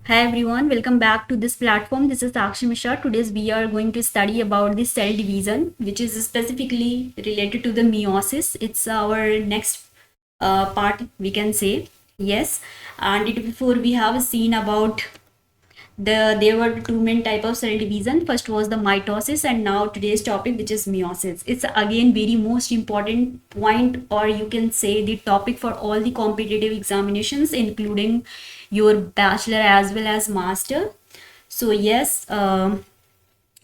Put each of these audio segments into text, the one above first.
Hi everyone, welcome back to this platform. This is Sakshi Mishra. Today we are going to study about the cell division, which is specifically related to the meiosis. It's our next part, we can say. Yes, and before we have seen about there were two main type of cell division. First was the mitosis, and now today's topic, which is meiosis. It's again very most important point, or you can say the topic for all the competitive examinations, including your bachelor as well as master. So yes,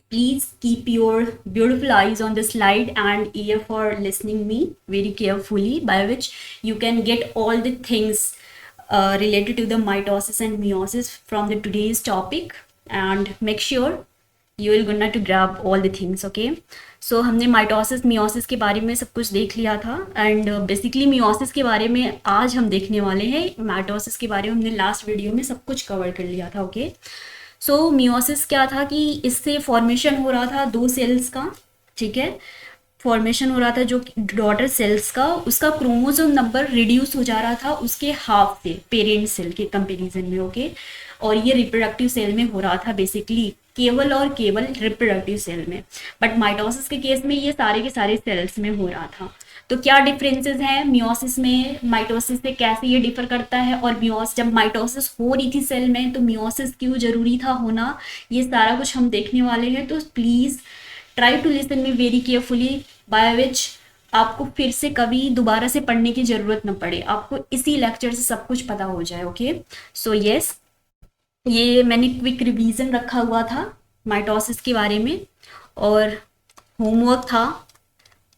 please keep your beautiful eyes on the slide and ear for listening me very carefully, by which you can get all the things related to the mitosis and meiosis from the today's topic, and make sure you will gonna to grab all the things. Okay, so हमने mitosis meiosis के बारे में सब कुछ देख लिया था, and basically meiosis के बारे में आज हम देखने वाले हैं. माइटोसिस के बारे में हमने लास्ट वीडियो में सब कुछ कवर कर लिया था. ओके, सो मियोसिस क्या था कि इससे फॉर्मेशन हो रहा था दो सेल्स का. ठीक है, फॉर्मेशन हो रहा था जो डॉटर सेल्स का, उसका क्रोमोसोम नंबर रिड्यूस हो जा रहा था उसके हाफ से पेरेंट सेल के कंपैरिजन में. ओके, और ये रिप्रोडक्टिव सेल में हो रहा था बेसिकली, केवल और केवल रिप्रोडक्टिव सेल में. बट माइटोसिस के केस में ये सारे के सारे सेल्स में हो रहा था. तो क्या डिफरेंसेस हैं मियोसिस में माइटोसिस से, कैसे ये डिफर करता है, और मियोस जब माइटोसिस हो रही थी सेल में तो मियोसिस क्यों जरूरी था होना, ये सारा कुछ हम देखने वाले हैं. तो please try to listen me very carefully, by which आपको फिर से कभी दोबारा से पढ़ने की जरूरत न पड़े, आपको इसी लेक्चर से सब कुछ पता हो जाए. ओके, सो यस, ये मैंने क्विक रिवीजन रखा हुआ था माइटोसिस के बारे में, और होमवर्क था.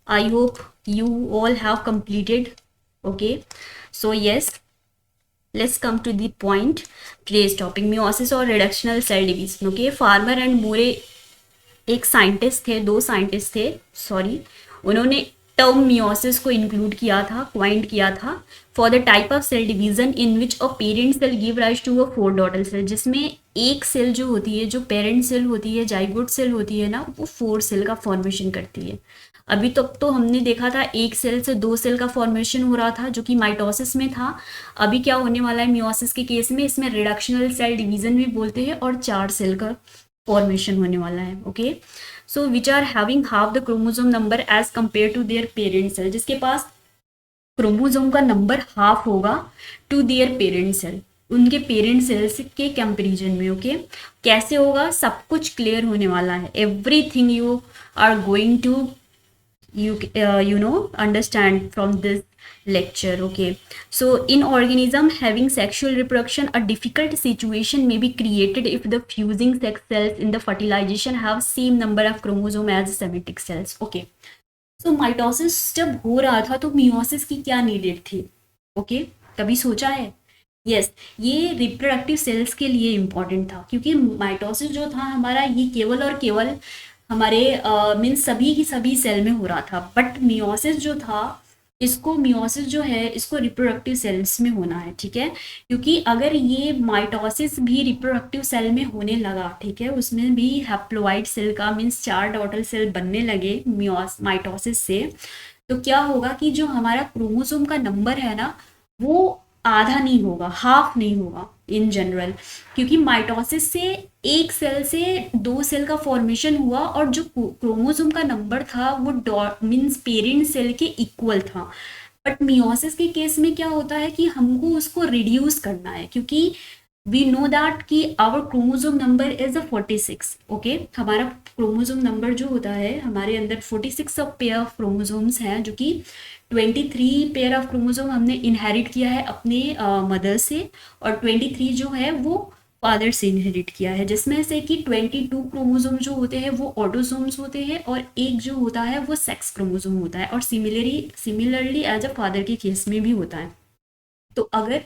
I hope you all have completed. Okay, so yes, let's come to the point. Today's topic, meiosis और reductional cell division. Okay, Farmer and Moore एक साइंटिस्ट थे, दो साइंटिस्ट थे सॉरी, उन्होंने टर्म मियोसिस को इंक्लूड किया था, क्वाइंट किया था for the type of cell division in which a parent cell give rise to a four daughter cell, जिसमें एक सेल जो होती है, जो पेरेंट सेल होती है, जाइगोट सेल होती है ना, वो फोर सेल का फॉर्मेशन करती है. अभी तक तो हमने देखा था एक सेल से दो सेल का फॉर्मेशन हो रहा था जो कि माइटोसिस में था. अभी क्या होने वाला है मियोसिस के केस में, इसमें रिडक्शनल सेल डिवीजन भी बोलते हैं, और चार सेल का फॉर्मेशन होने वाला है. Okay, so which are having half the chromosome number as compare to their parent cell, जिसके पास क्रोमोसोम का नंबर हाफ होगा टू देयर पेरेंट सेल, उनके पेरेंट सेल्स के कंपेरिजन में. ओके, कैसे होगा सब कुछ क्लियर होने वाला है. Everything you are going to you know understand from this lecture. Okay, so in organism having sexual reproduction, a difficult situation may be created if the fusing sex cells in the fertilization have same number of chromosome as somatic cells. Okay, so mitosis जब हो रहा था तो meiosis की क्या needed थी. Okay, कभी सोचा है? यस, ये रिप्रोडक्टिव सेल्स के लिए इम्पॉर्टेंट था, क्योंकि माइटोसिस जो था हमारा, ये केवल और केवल हमारे मीन्स सभी की सभी सेल में हो रहा था. बट मियोसिस जो था, इसको मियोसिस जो है इसको रिप्रोडक्टिव सेल्स में होना है. ठीक है, क्योंकि अगर ये माइटोसिस भी रिप्रोडक्टिव सेल में होने लगा, ठीक है, उसमें भी हैप्लोइड सेल का मीन्स चार डॉटर सेल बनने लगे माइटोसिस से, तो क्या होगा कि जो हमारा क्रोमोसोम का नंबर है ना, वो आधा नहीं होगा, हाफ नहीं होगा इन जनरल, क्योंकि माइटोसिस से एक सेल से दो सेल का फॉर्मेशन हुआ, और जो क्रोमोसोम का नंबर था वो मीन्स पेरेंट सेल के इक्वल था. बट मियोसिस के केस में क्या होता है कि हमको उसको रिड्यूस करना है, क्योंकि वी नो दैट कि our chromosome number is 46. Okay, हमारा क्रोमोसोम नंबर जो होता है, हमारे अंदर 46 ऑफ पेयर ऑफ क्रोमोसोम्स हैं, जो कि 23 पेयर ऑफ क्रोमोसोम हमने इनहेरिट किया है अपने मदर से, और 23 जो है वो फादर से इनहेरिट किया है, जिसमें से कि 22 क्रोमोसोम जो होते हैं वो ऑटोसोम्स होते हैं, और एक जो होता है वो सेक्स क्रोमोसोम होता है, और सिमिलरली एज अ फादर के केस में भी होता है. तो अगर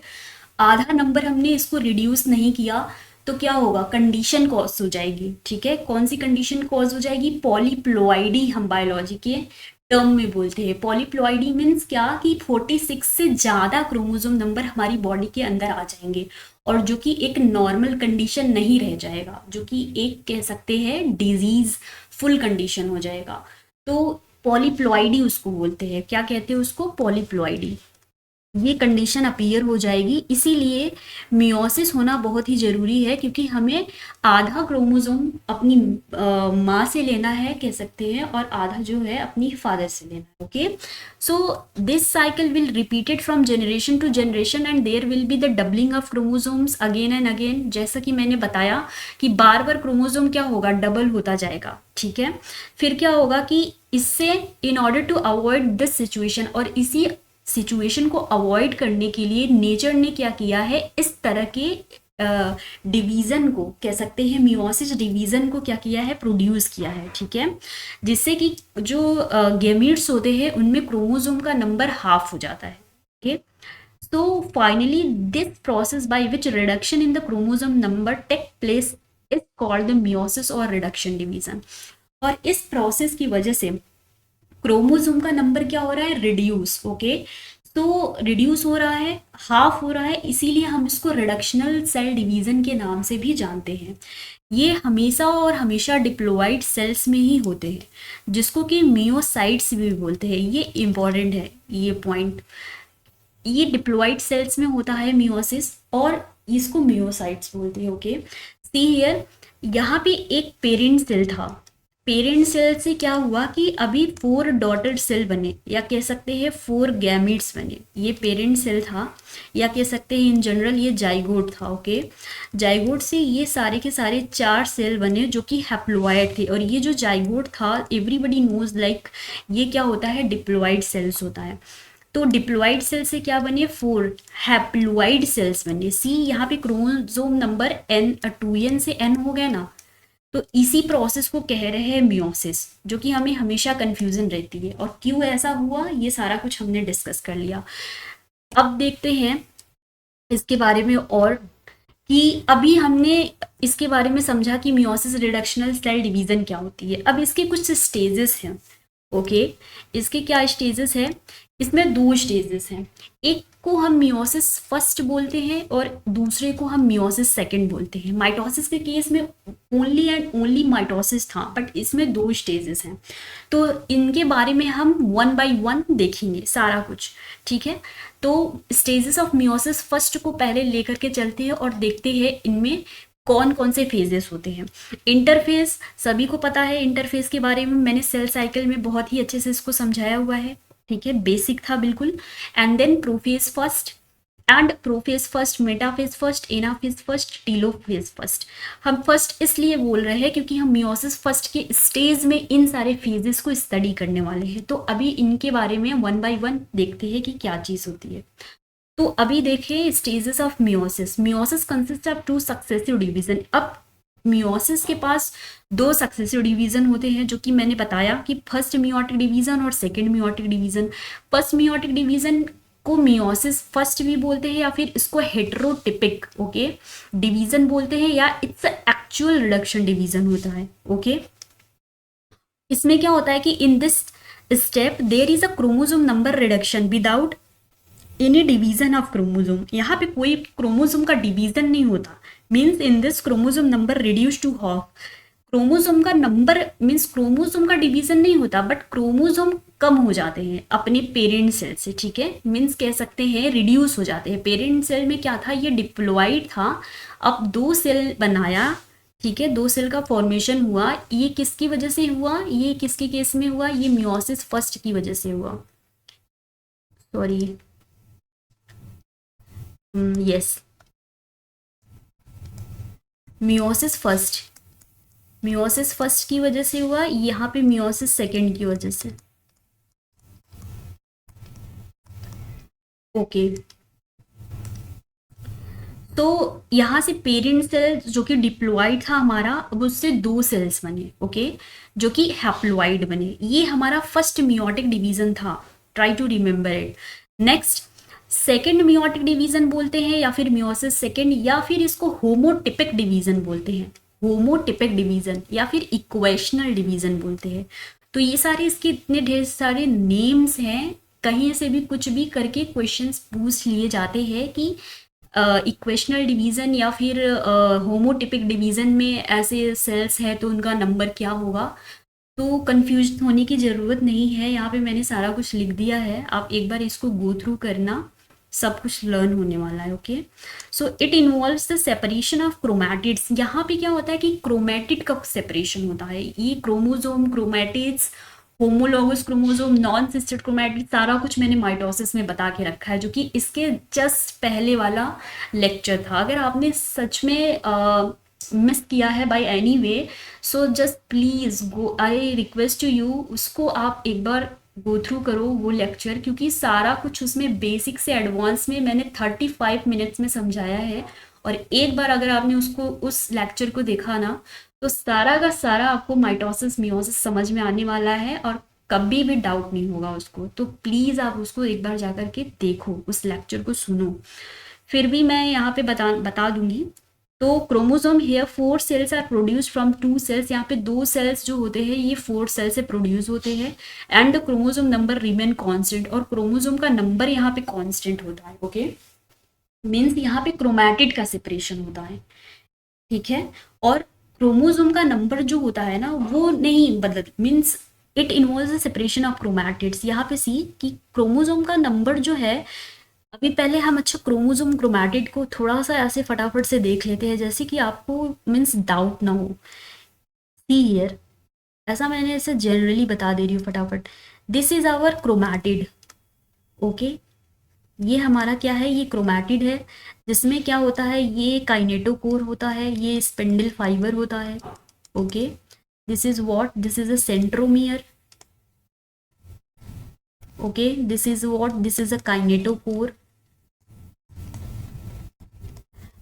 आधा नंबर हमने इसको रिड्यूस नहीं किया तो क्या होगा, कंडीशन कॉज हो जाएगी. ठीक है, कौन सी कंडीशन कॉज हो जाएगी, पॉलीप्लोइडी हम बायोलॉजी के टर्म में बोलते हैं. पॉलीप्लोइडी मीन्स क्या कि 46 से ज़्यादा क्रोमोसोम नंबर हमारी बॉडी के अंदर आ जाएंगे, और जो कि एक नॉर्मल कंडीशन नहीं रह जाएगा, जो कि एक कह सकते हैं डिजीज फुल कंडीशन हो जाएगा. तो पॉलीप्लोइडी उसको बोलते हैं, क्या कहते हैं उसको, पॉलीप्लोइडी. ये कंडीशन अपीयर हो जाएगी। इसीलिए मियोसिस होना बहुत ही ज़रूरी है, क्योंकि हमें आधा क्रोमोसोम अपनी माँ से लेना है कह सकते हैं, और आधा जो है अपनी फादर से लेना है। Okay, so this cycle will repeated from generation to generation and there will be the doubling of chromosomes again and again. जैसा कि मैंने बताया कि बार बार क्रोमोसोम क्या होगा, डबल होता जाएगा। ठीक है, फिर क्या होगा कि इससे in order to avoid this situation, और इसी सिचुएशन को अवॉइड करने के लिए नेचर ने क्या किया है, इस तरह के डिवीजन को कह सकते हैं, मियोसिस डिवीजन को क्या किया है, प्रोड्यूस किया है। ठीक है, जिससे कि जो गेमीट्स होते हैं उनमें क्रोमोसोम का नंबर हाफ हो जाता है। Okay, so finally this process by which reduction in the chromosome number take place is called the meiosis or reduction division। और इस प्रोसेस की वजह से क्रोमोसोम का नंबर क्या हो रहा है, रिड्यूस। ओके, तो रिड्यूस हो रहा है, हाफ हो रहा है, इसीलिए हम इसको रिडक्शनल सेल डिवीजन के नाम से भी जानते हैं। ये हमेशा और हमेशा डिप्लॉइड सेल्स में ही होते हैं, जिसको कि मियोसाइट्स भी बोलते हैं। ये इंपॉर्टेंट है ये पॉइंट, ये डिप्लॉइड सेल्स में होता है मियोसिस, और इसको मियोसाइट्स बोलते हैं। ओके, सी हियर, यहाँ पे एक पेरेंट सेल था। पेरेंट सेल से क्या हुआ कि अभी 4 डॉटर सेल बने, या कह सकते हैं 4 गैमीट्स बने। ये पेरेंट सेल था, या कह सकते हैं इन जनरल ये जाइगोट था। ओके, जाइगोट से ये सारे के सारे 4 सेल बने जो कि हैप्लॉइड थे। और ये जो जाइगोट था, एवरीबडी नोज लाइक ये क्या होता है, डिप्लॉइड सेल्स होता है। तो डिप्लॉइड सेल से क्या बने, 4 हैप्लॉइड सेल्स बने। सी यहाँ पे क्रोमोसोम नंबर N2N से N हो गया ना, तो इसी प्रोसेस को कह रहे हैं मियोसिस, जो कि हमें हमेशा कंफ्यूजन रहती है। और क्यों ऐसा हुआ, ये सारा कुछ हमने डिस्कस कर लिया। अब देखते हैं इसके बारे में, और कि अभी हमने इसके बारे में समझा कि मियोसिस रिडक्शनल सेल डिवीजन क्या होती है। अब इसके कुछ स्टेजेस हैं। ओके, इसके क्या स्टेजेस हैं, इसमें 2 स्टेजेस हैं। एक को हम मियोसिस फर्स्ट बोलते हैं और दूसरे को हम मियोसिस सेकंड बोलते हैं। माइटोसिस के केस में ओनली एंड ओनली माइटोसिस था, बट इसमें 2 स्टेजेस हैं। तो इनके बारे में हम 1 बाय 1 देखेंगे सारा कुछ। ठीक है, तो स्टेजेस ऑफ मियोसिस फर्स्ट को पहले लेकर के चलते हैं और देखते हैं इनमें कौन कौन से फेजेस होते हैं। इंटरफेस सभी को पता है, इंटरफेस के बारे में मैंने सेल साइकिल में बहुत ही अच्छे से इसको समझाया हुआ है। ठीक है, बेसिक था बिल्कुल। And then prophase first and prophase first, metaphase first, anaphase first, telophase first. हम फर्स्ट इसलिए बोल रहे हैं क्योंकि हम मियोसिस फर्स्ट के स्टेज में इन सारे फेजेस को स्टडी करने वाले हैं। तो अभी इनके बारे में 1 बाय 1 देखते हैं कि क्या चीज़ होती है। तो अभी देखें stages of meiosis. Meiosis consist of 2 successive division. अब मियोसिस के पास 2 सक्सेसिव डिवीजन होते हैं, जो कि मैंने बताया कि फर्स्ट मियोटिक डिवीजन और second meiotic division. First meiotic division को मियोसिस फर्स्ट भी बोलते हैं, या फिर इसको हेटेरोटिपिक ओके डिवीजन बोलते हैं, या इट्स एक्चुअल रिडक्शन डिवीजन होता है। ओके, इसमें क्या होता है कि in this step there is a chromosome number reduction without any division of chromosome. यहाँ पे कोई क्रोमोसोम का डिवीजन नहीं होता। Means in this chromosome number reduce to half. Chromosome का नंबर मीन्स क्रोमोसोम का डिवीजन नहीं होता, बट क्रोमोसोम कम हो जाते हैं अपने पेरेंट सेल से। ठीक है, मीन्स कह सकते हैं रिड्यूस हो जाते हैं। पेरेंट सेल में क्या था, ये डिप्लॉइड था, अब 2 सेल बनाया। ठीक है, 2 सेल का फॉर्मेशन हुआ। ये किसकी वजह से हुआ, ये किसके केस में हुआ, ये मियोसिस फर्स्ट की वजह से हुआ। सॉरी, यस, मियोसिस फर्स्ट की वजह से हुआ। यहाँ पे मियोसिस सेकंड की वजह से। ओके, तो यहाँ से पेरेंट सेल जो कि डिप्लॉइड था हमारा, अब उससे 2 सेल्स बने। ओके, जो कि हैप्लॉइड बने। ये हमारा फर्स्ट मियोटिक डिवीजन था। Try to remember it. Next second meiotic division बोलते हैं, या फिर मियोसिस सेकेंड, या फिर इसको होमोटिपिक डिवीजन बोलते हैं। होमोटिपिक डिवीजन या फिर इक्वेशनल डिवीजन बोलते हैं। तो ये सारे इसके इतने ढेर सारे नेम्स हैं, कहीं से भी कुछ भी करके क्वेश्चंस पूछ लिए जाते हैं कि इक्वेशनल डिवीजन या फिर होमोटिपिक डिवीजन में ऐसे सेल्स है तो उनका नंबर क्या होगा। तो कंफ्यूज होने की ज़रूरत नहीं है, यहाँ पे मैंने सारा कुछ लिख दिया है, आप एक बार इसको गो थ्रू करना, सब कुछ लर्न होने वाला है। Okay, so it involves the separation of chromatids. यहाँ पे क्या होता है कि क्रोमैटिड का सेपरेशन होता है। ये chromosome, chromatids, homologous chromosome, non sister chromatid, सारा कुछ मैंने माइटोसिस में बता के रखा है, जो कि इसके जस्ट पहले वाला लेक्चर था। अगर आपने सच में मिस किया है by any way, so just please go, I request to you, उसको आप एक बार गो थ्रू करो वो लेक्चर, क्योंकि सारा कुछ उसमें बेसिक से एडवांस में मैंने 35 मिनट्स में समझाया है। और एक बार अगर आपने उसको, उस लेक्चर को देखा ना, तो सारा का सारा आपको माइटोसिस मियोसिस समझ में आने वाला है और कभी भी डाउट नहीं होगा उसको। तो प्लीज़ आप उसको एक बार जा कर के देखो, उस लेक्चर को सुनो। फिर भी मैं यहाँ पे बता दूंगी। तो chromosome here 4 cells are produced from 2 cells. यहाँ पे 2 सेल्स जो होते हैं ये 4 सेल से प्रोड्यूस होते हैं। And the chromosome number remain constant, और क्रोमोसोम का नंबर यहाँ पे कांस्टेंट होता है। ओके, मीन्स यहाँ पे क्रोमैटिड का सेपरेशन होता है, ठीक है। और क्रोमोसोम का नंबर जो होता है ना वो नहीं बदल, means it involves the separation of chromatids. यहाँ पे सी कि क्रोमोसोम का नंबर जो है, अभी पहले हम अच्छा क्रोमोसोम क्रोमैटिड को थोड़ा सा ऐसे फटाफट से देख लेते हैं, जैसे कि आपको मीन्स डाउट ना हो। सी हियर, ऐसा मैंने ऐसे जनरली बता दे रही हूँ फटाफट। This is our chromatid. Okay, ये हमारा क्या है, ये क्रोमैटिड है, जिसमें क्या होता है, ये काइनेटोकोर होता है, ये स्पिंडल फाइबर होता है। Okay, this is what, this is a centromere. Okay, this is what, this is a kinetochore,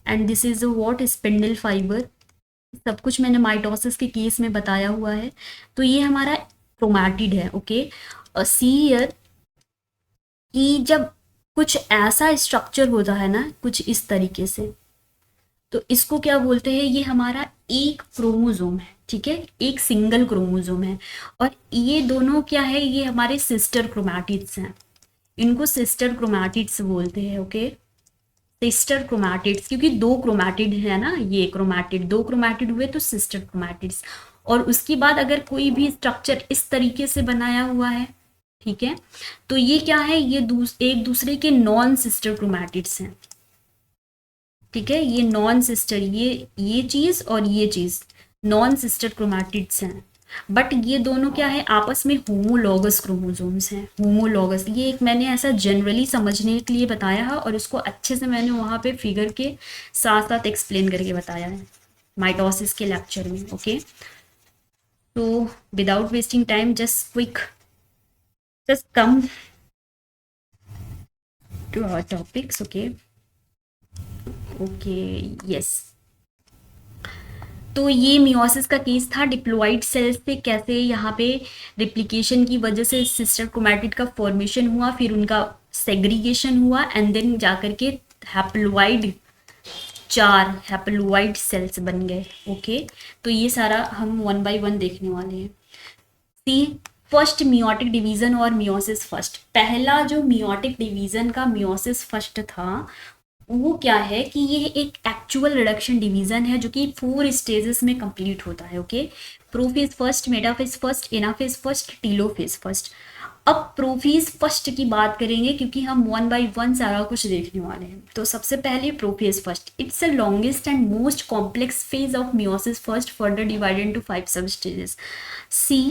and this is what, spindle fibre. सब कुछ मैंने माइटोसिस के केस में बताया हुआ है। तो ये हमारा क्रोमैटिड है। ओके, सी हियर कि जब कुछ ऐसा स्ट्रक्चर होता है ना, कुछ इस तरीके से, तो इसको क्या बोलते हैं, ये हमारा एक क्रोमोसोम है, ठीक है, एक सिंगल क्रोमोसोम है। और ये दोनों क्या है, ये हमारे सिस्टर क्रोमैटिड्स हैं, इनको सिस्टर क्रोमैटिड्स बोलते हैं। ओके, सिस्टर क्रोमैटिड्स, क्योंकि दो क्रोमैटिड है ना, ये क्रोमैटिड, दो क्रोमैटिड हुए तो सिस्टर क्रोमैटिड्स। और उसके बाद अगर कोई भी स्ट्रक्चर इस तरीके से बनाया हुआ है, ठीक है, तो ये क्या है, ये एक दूसरे के नॉन सिस्टर क्रोमैटिड्स हैं, ठीक है। ये नॉन सिस्टर, ये चीज और ये चीज नॉन सिस्टर क्रोमैटिड्स हैं। बट ये दोनों क्या है, आपस में होमोलॉगस क्रोमोसोम्स हैं। होमोलॉगस, ये एक मैंने ऐसा जनरली समझने के लिए बताया है, और इसको अच्छे से मैंने वहाँ पे फिगर के साथ साथ एक्सप्लेन करके बताया है माइटोसिस के लेक्चर में। ओके, तो without wasting time, just come to our topics. okay, yes, तो ये मियोसिस का केस था। डिप्लॉइड सेल्स से कैसे यहाँ पे रिप्लिकेशन की वजह से सिस्टर क्रोमैटिड का फॉर्मेशन हुआ, फिर उनका सेग्रीगेशन हुआ, एंड देन जाकर के हैप्लोइड, 4 हैप्लोइड सेल्स बन गए। ओके, तो ये सारा हम 1 बाय 1 देखने वाले हैं। सी फर्स्ट मियोटिक डिवीजन और मियोसिस फर्स्ट। पहला जो मियोटिक डिवीजन का मियोसिस फर्स्ट था, वो क्या है कि ये एक एक्चुअल रिडक्शन डिवीजन है, जो कि 4 स्टेजेस में कंप्लीट होता है। Okay, prophase first, metaphase first, anaphase first, telophase first. अब प्रोफेज फर्स्ट की बात करेंगे, क्योंकि हम 1 बाय 1 सारा कुछ देखने वाले हैं। तो सबसे पहले prophase first, it's the longest and most complex phase of meiosis first, further divided into 5 सब स्टेजेस। सी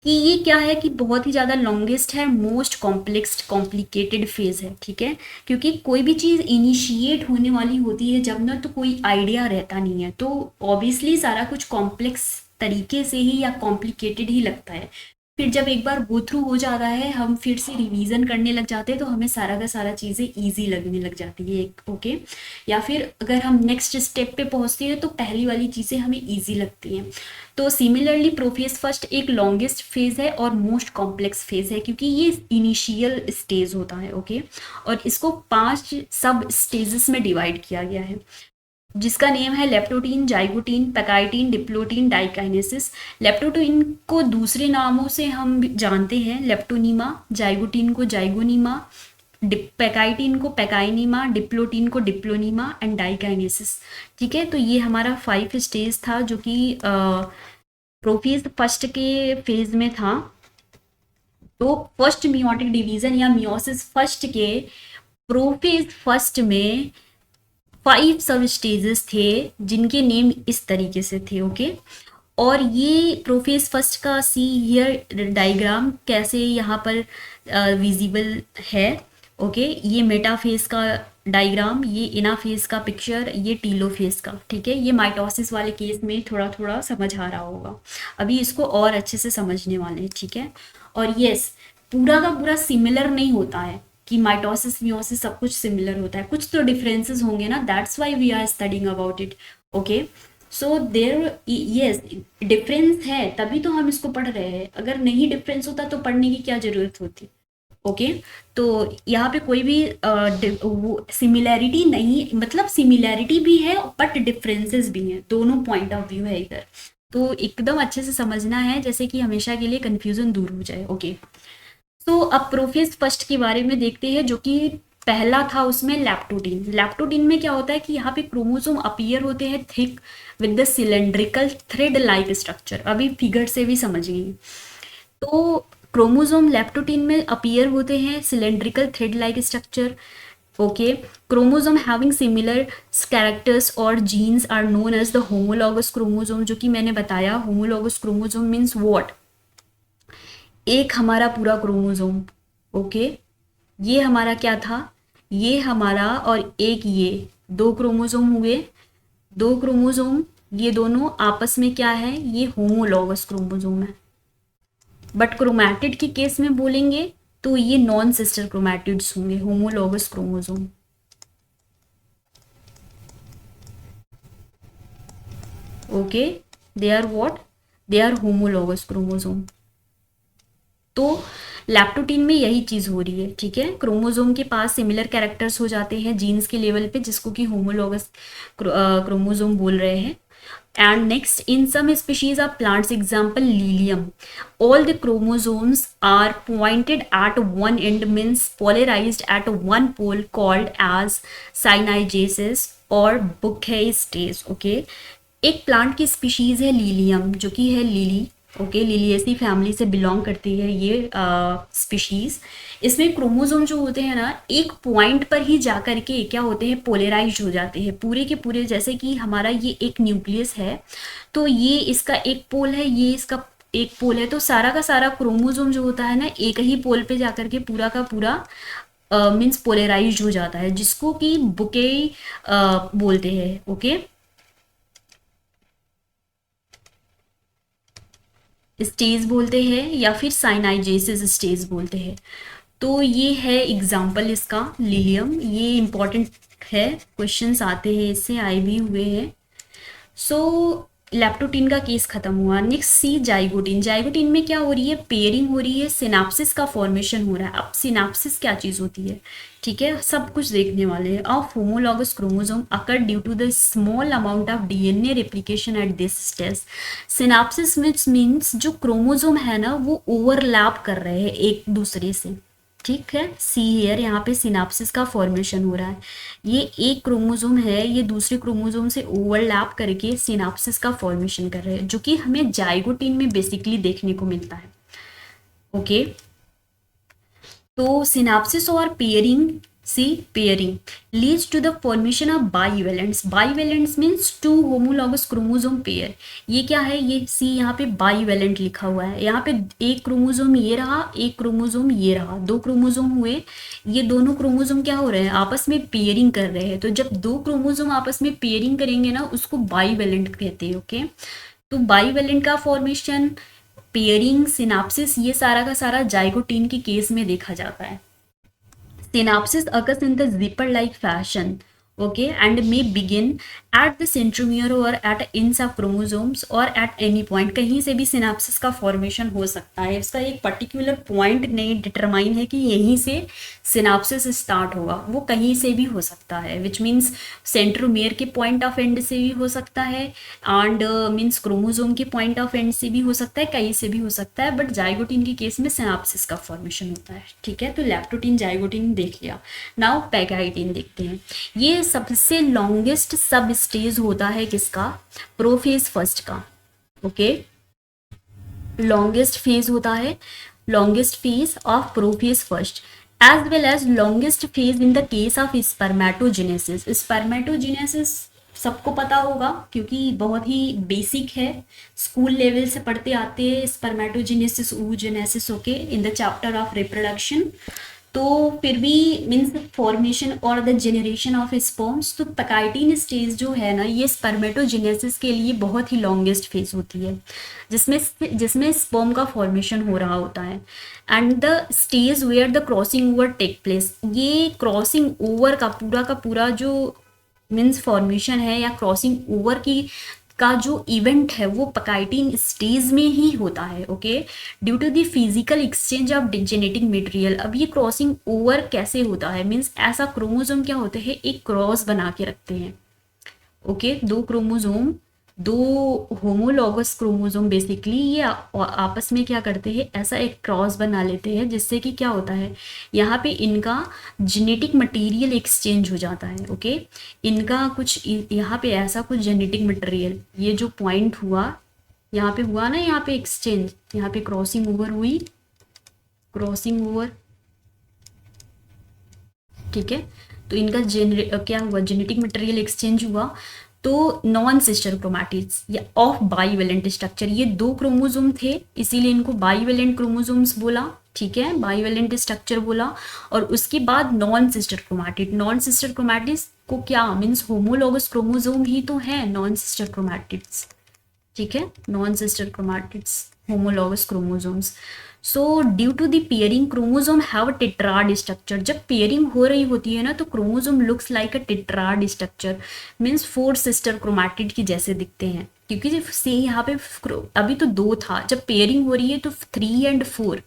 कि ये क्या है कि बहुत ही ज़्यादा लॉन्गेस्ट है, मोस्ट कॉम्प्लेक्स कॉम्प्लिकेटेड फेज है, ठीक है। क्योंकि कोई भी चीज़ इनिशिएट होने वाली होती है जब ना, तो कोई आइडिया रहता नहीं है, तो ऑब्वियसली सारा कुछ कॉम्प्लेक्स तरीके से ही या कॉम्प्लिकेटेड ही लगता है। फिर जब एक बार गो थ्रू हो जाता है, हम फिर से रिवीजन करने लग जाते हैं, तो हमें सारा का सारा चीज़ें ईजी लगने लग जाती है। ओके, या फिर अगर हम नेक्स्ट स्टेप पे पहुंचते हैं तो पहली वाली चीज़ें हमें ईजी लगती हैं। तो सिमिलरली प्रोफेज फर्स्ट एक लॉन्गेस्ट फेज है और मोस्ट कॉम्प्लेक्स फेज है, क्योंकि ये इनिशियल स्टेज होता है। ओके, और इसको 5 सब स्टेजेस में डिवाइड किया गया है, जिसका नेम है leptotene, zygotene, pachytene, diplotene, diakinesis. Leptotene को दूसरे नामों से हम जानते हैं, लेप्टोनीमा, जाइगोटीन को जाइगोनीमा, पैकाइटीन को पैकाइनीमा, डिप्लोटीन को डिप्लोनीमा, एंड डाइकाइनेसिस, ठीक है। तो ये हमारा 5 स्टेज था, जो कि प्रोफेज फर्स्ट के फेज में था। तो फर्स्ट मियोटिक डिवीजन या मियोसिस फर्स्ट के प्रोफेज फर्स्ट में 5 सब स्टेजेस थे जिनके नेम इस तरीके से थे, ओके। और ये प्रोफेज फर्स्ट का सी हियर डायग्राम कैसे यहाँ पर विजिबल है, ओके। ये मेटाफेज का डायग्राम, ये इनाफेज का पिक्चर, ये टीलोफेज का, ठीक है। ये माइटोसिस वाले केस में थोड़ा थोड़ा समझ आ रहा होगा, अभी इसको और अच्छे से समझने वाले हैं, ठीक है। और यस, पूरा का पूरा सिमिलर नहीं होता है कि माइटोसिस मियोसिस सब कुछ सिमिलर होता है, कुछ तो डिफरेंसेस होंगे ना, that's why we are studying about it, okay. So there yes, difference है तभी तो हम इसको पढ़ रहे हैं, अगर नहीं डिफरेंस होता तो पढ़ने की क्या जरूरत होती, ओके। तो यहाँ पे कोई भी सिमिलैरिटी नहीं, मतलब सिमिलैरिटी भी है बट डिफरेंसेस भी हैं, दोनों पॉइंट ऑफ व्यू है इधर, तो एकदम अच्छे से समझना है जैसे कि हमेशा के लिए कंफ्यूजन दूर हो जाए, ओके। तो अब प्रोफेज फर्स्ट के बारे में देखते हैं, जो कि पहला था उसमें लैप्टोटीन। लैप्टोटीन में क्या होता है कि यहाँ पे क्रोमोसोम अपीयर होते हैं thick with the cylindrical thread like structure, अभी फिगर से भी समझिए। तो क्रोमोसोम लैप्टोटीन में अपीयर होते हैं cylindrical thread like structure, okay. Chromosome having similar characters और genes are known as the homologous chromosome, जो कि मैंने बताया होमोलॉगस क्रोमोसोम मीन्स व्हाट, एक हमारा पूरा क्रोमोसोम, ओके। ये हमारा क्या था, ये हमारा और एक ये दो क्रोमोसोम हुए, दो क्रोमोसोम, ये दोनों आपस में क्या है, ये होमोलॉगस क्रोमोसोम है। बट क्रोमैटिड के केस में बोलेंगे तो ये नॉन सिस्टर क्रोमैटिड्स होंगे, homologous chromosome, okay. They are what, they are homologous chromosome. तो लैप्टोटीन में यही चीज हो रही है, ठीक है। क्रोमोसोम के पास सिमिलर कैरेक्टर्स हो जाते हैं जीन्स के लेवल पे, जिसको कि होमोलॉगस क्रोमोसोम बोल रहे हैं। And next, in some species of plants, example lilium, all the chromosomes are pointed at one end, means polarized at one pole, called as synergiasis or bouquet stage, okay। एक plant की species है Lilium, जो कि है lily, okay. Liliaceae family से belong करती है ये स्पीशीज। इसमें क्रोमोसोम जो होते हैं ना, एक पॉइंट पर ही जाकर के क्या होते हैं, पोलराइज हो जाते हैं पूरे के पूरे। जैसे कि हमारा ये एक न्यूक्लियस है, तो ये इसका एक पोल है, ये इसका एक पोल है, तो सारा का सारा क्रोमोसोम जो होता है ना, एक ही पोल पे जाकर के पूरा का पूरा मीन्स पोलराइज हो जाता है, जिसको कि बुके बोलते हैं, ओके। स्टेज बोलते हैं या फिर साइनाइजेसिस स्टेज बोलते हैं। तो ये है एग्जाम्पल इसका लिलियम, ये इंपॉर्टेंट है, क्वेश्चंस आते हैं इससे, आए भी हुए हैं। सो लैप्टोटीन का केस खत्म हुआ। नेक्स्ट सी जाइगोटीन। जाइगोटीन में क्या हो रही है, पेयरिंग हो रही है, सिनाप्सिस का फॉर्मेशन हो रहा है। अब सिनाप्सिस क्या चीज़ होती है, ठीक है, सब कुछ देखने वाले हैं। Of homologous chromosome occur due to the small amount of DNA replication at this stage. Synapsis means जो क्रोमोसोम है ना, वो ओवरलैप कर रहे हैं एक दूसरे से, ठीक है। सी हियर, यहाँ पे सिनाप्सिस का फॉर्मेशन हो रहा है। ये एक क्रोमोसोम है, ये दूसरे क्रोमोसोम से ओवरलैप करके सिनाप्सिस का फॉर्मेशन कर रहे हैं, जो कि हमें जाइगोटीन में बेसिकली देखने को मिलता है, ओके। तो सिनाप्सिस और pairing, see pairing leads to the formation of bivalents. Bivalents means two homologous chromosome pair. ये क्या है, ये सी यहाँ पे बाईवेलेंट लिखा हुआ है, यहाँ पे एक क्रोमोसोम ये रहा, एक क्रोमोसोम ये रहा, दो क्रोमोसोम हुए। ये दोनों क्रोमोसोम क्या हो रहे हैं, आपस में पेयरिंग कर रहे हैं। तो जब दो क्रोमोसोम आपस में पेयरिंग करेंगे ना, उसको बाईवेलेंट कहते हैं, ओके। तो बाईवेलेंट का फॉर्मेशन, पेयरिंग, सिनाप्सिस, ये सारा का सारा जाइगोटीन के केस में देखा जाता है। Synapses occurs in the zipper-like fashion, okay, and may begin at the centromere or at ends of chromosomes or at any point। कहीं से भी सिनाप्सिस का फॉर्मेशन हो सकता है, इसका एक पर्टिकुलर पॉइंट नहीं डिटरमाइन है कि यहीं से सिनाप्सिस स्टार्ट होगा, वो कहीं से भी हो सकता है, विच मीन्स सेंट्रोमियर के पॉइंट ऑफ एंड से भी हो सकता है, एंड मीन्स क्रोमोसोम के पॉइंट ऑफ एंड से भी हो सकता है, कहीं से भी हो सकता है। बट जाइगोटीन के केस में सिनाप्सिस का फॉर्मेशन होता है, ठीक है। तो लैप्टोटीन जाइगोटीन देख लिया। नाउ पैगाइटीन देखते हैं। ये सबसे लॉन्गेस्ट सब स्टेज होता है किसका, प्रोफेज फर्स्ट का, ओके। लॉन्गेस्ट फेज होता है, longest phase of prophase first. as well as longest phase in the case of spermatogenesis. Spermatogenesis सबको पता होगा क्योंकि बहुत ही बेसिक है, स्कूल लेवल से पढ़ते आते हैं spermatogenesis oogenesis okay in the chapter of reproduction. तो फिर भी मीन्स फॉर्मेशन और द जनरेशन ऑफ स्पर्म्स, तो पैकाइटिन स्टेज जो है ना ये स्पर्मेटोजेनेसिस के लिए बहुत ही लॉन्गेस्ट फेज होती है, जिसमें जिसमें स्पर्म का फॉर्मेशन हो रहा होता है। And the stage where the crossing over take place, ये क्रॉसिंग ओवर का पूरा जो मीन्स फॉर्मेशन है या क्रॉसिंग ओवर की का जो इवेंट है वो पैकाइटिन स्टेज में ही होता है okay, due to the physical exchange of genetic material. अब ये क्रॉसिंग ओवर कैसे होता है, मीन्स ऐसा क्रोमोसोम क्या होते हैं, एक क्रॉस बना के रखते हैं ओके, दो क्रोमोसोम, दो होमोलॉगस क्रोमोसोम बेसिकली ये आपस में क्या करते हैं, ऐसा एक क्रॉस बना लेते हैं जिससे कि क्या होता है, यहाँ पे इनका जेनेटिक मटेरियल एक्सचेंज हो जाता है ओके। इनका कुछ यहाँ पे ऐसा कुछ जेनेटिक मटेरियल, ये जो पॉइंट हुआ यहाँ पे हुआ ना, यहाँ पे एक्सचेंज, यहाँ पे क्रॉसिंग ओवर हुई, क्रॉसिंग ओवर ठीक है। तो इनका क्या हुआ, जेनेटिक मटेरियल एक्सचेंज हुआ। तो नॉन सिस्टर क्रोमैटिड्स या ऑफ बाईवेलेंट स्ट्रक्चर, ये दो क्रोमोसोम थे इसीलिए इनको बाईवेलेंट क्रोमोसोम्स बोला, ठीक है, बाईवेलेंट स्ट्रक्चर बोला। और उसके बाद non sister chromatid, non sister chromatids को क्या मीन्स होमोलॉगस क्रोमोसोम ही तो है नॉन सिस्टर क्रोमैटिड्स, ठीक है, non sister chromatids homologous chromosomes. So due to the pairing chromosome have tetrad structure, जब पेयरिंग हो रही होती है ना तो chromosome looks like a tetrad structure, means 4 sister chromatid की जैसे दिखते हैं, क्योंकि से यहाँ पे अभी तो 2 था, जब पेयरिंग हो रही है तो 3 और 4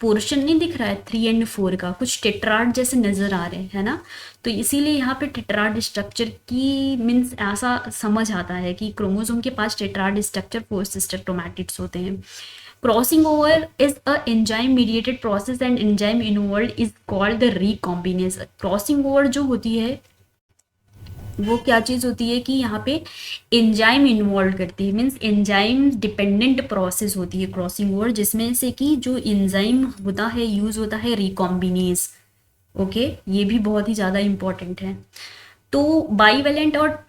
पोर्शन नहीं दिख रहा है, 3 और 4 का कुछ टेट्राड जैसे नजर आ रहे हैं है ना। तो इसीलिए यहाँ पे टेट्राड स्ट्रक्चर की मीन्स ऐसा समझ आता है कि क्रोमोसोम के पास टेट्राड स्ट्रक्चर 4 सिस्टर क्रोमैटिड्स होते हैं। Crossing over is a enzyme mediated process and enzyme involved is called the recombination. Crossing over जो होती है वो क्या चीज होती है कि यहाँ पे एंजाइम इन्वॉल्व करती है, मीन्स एंजाइम डिपेंडेंट प्रोसेस होती है क्रॉसिंग ओवर, जिसमें से कि जो एंजाइम होता है यूज होता है रिकॉम्बिनेज ओके, ये भी बहुत ही ज़्यादा इंपॉर्टेंट है। तो बाईवेलेंट और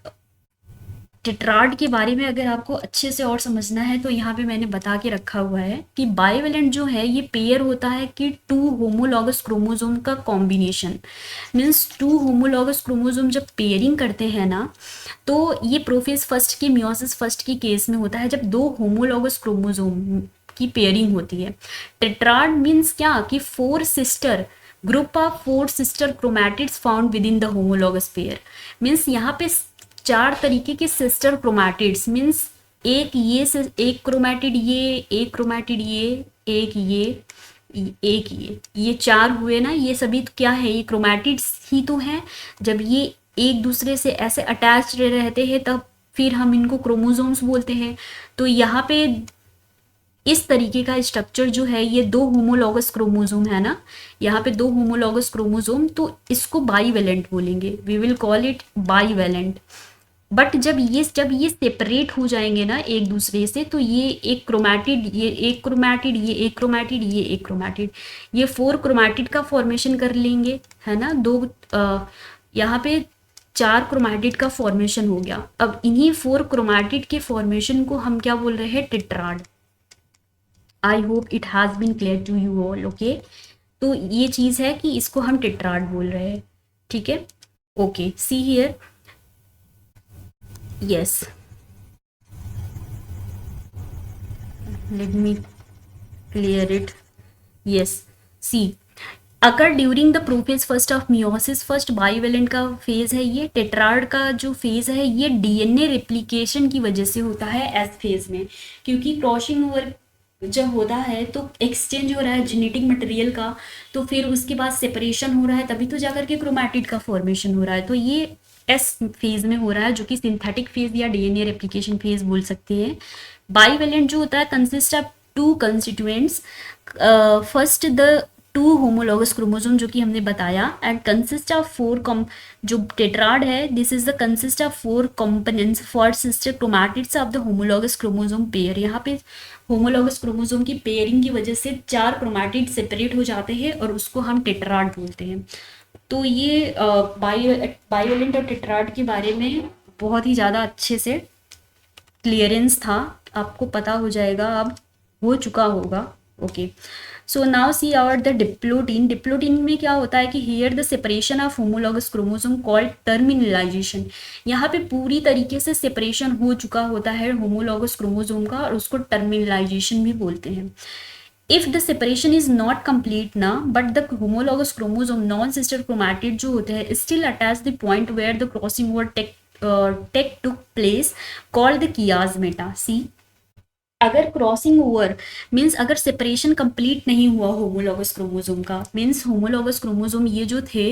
टेट्राड के बारे में अगर आपको अच्छे से और समझना है तो यहाँ पे मैंने बता के रखा हुआ है कि बाईवेलेंट जो है ये पेयर होता है कि 2 होमोलॉगस क्रोमोसोम का कॉम्बिनेशन, मीन्स 2 होमोलॉगस क्रोमोसोम जब पेयरिंग करते हैं ना तो ये प्रोफेज फर्स्ट की मियोसिस फर्स्ट की केस में होता है जब 2 होमोलॉगस क्रोमोसोम की पेयरिंग होती है। टेट्राड मीन्स क्या कि 4 sister group of 4 sister chromatids found with in the homologous pair, means यहाँ पे 4 तरीके के सिस्टर क्रोमैटिड्स, मीन्स एक ये से एक क्रोमैटिड एक क्रोमैटिड एक ये 4 हुए ना, ये सभी तो क्या है, ये क्रोमैटिड्स ही तो हैं। जब ये एक दूसरे से ऐसे अटैच रहते हैं तब फिर हम इनको क्रोमोसोम्स बोलते हैं। तो यहाँ पे इस तरीके का स्ट्रक्चर जो है ये 2 होमोलॉगस क्रोमोसोम है ना, यहाँ पे 2 होमोलॉगस क्रोमोसोम, तो इसको बाईवेलेंट बोलेंगे, we will call it bivalent. But जब ये सेपरेट हो जाएंगे ना एक दूसरे से तो ये एक क्रोमैटिड ये एक क्रोमैटिड ये एक क्रोमैटिड ये एक क्रोमैटिड, ये 4 क्रोमैटिड का फॉर्मेशन कर लेंगे है ना। यहाँ पे 4 क्रोमैटिड का फॉर्मेशन हो गया। अब इन्हीं 4 क्रोमैटिड के फॉर्मेशन को हम क्या बोल रहे हैं, tetrad. I hope it has been clear to you all okay. तो ये चीज है कि इसको हम टेट्राड बोल रहे हैं, ठीक है okay. See here, yes, let me clear it, yes, see, अगर during the prophase first of meiosis first bivalent का फेज है, ये टेट्राड का जो फेज है ये डीएनए रिप्लिकेशन की वजह से होता है एस फेज में, क्योंकि क्रॉसिंग ओवर जब होता है तो एक्सचेंज हो रहा है जेनेटिक मटेरियल का, तो फिर उसके बाद सेपरेशन हो रहा है, तभी तो जाकर के क्रोमैटिड का फॉर्मेशन हो रहा है। तो ये एस फेज में हो रहा है जो कि सिंथेटिक फेज या डीएनए रेप्लिकेशन फेज बोल सकते हैं। बाईवेलेंट जो होता है consist of 2 constituents, first the 2 homologous chromosome जो कि हमने बताया, एंड कंसिस्ट ऑफ 4 जो टेट्राड है, this is the consist of 4 components for sister chromatids of the homologous chromosome pair. यहाँ पे होमोलॉगस क्रोमोसोम की पेयरिंग की वजह से 4 क्रोमैटिड सेपरेट हो जाते हैं और उसको हम टेट्राड बोलते हैं। तो ये बाइवेलेंट और टेट्राड के बारे में बहुत ही ज़्यादा अच्छे से क्लियरेंस था, आपको पता हो जाएगा, अब हो चुका होगा। Okay, so now see our the diplotene. Diplotene में क्या होता है कि here the separation of homologous chromosome called terminalisation. यहाँ पे पूरी तरीके से सेपरेशन हो चुका होता है होमोलॉगस क्रोमोसोम का, और उसको टर्मिनलाइजेशन भी बोलते हैं। If the separation is not complete ना, but the homologous chromosome non sister chromatid जो होते हैं still attach the point where the crossing over take took place called the chiasmata. See, अगर क्रॉसिंग ओवर मीन्स अगर separation complete नहीं हुआ homologous chromosome का, means homologous chromosome ये जो थे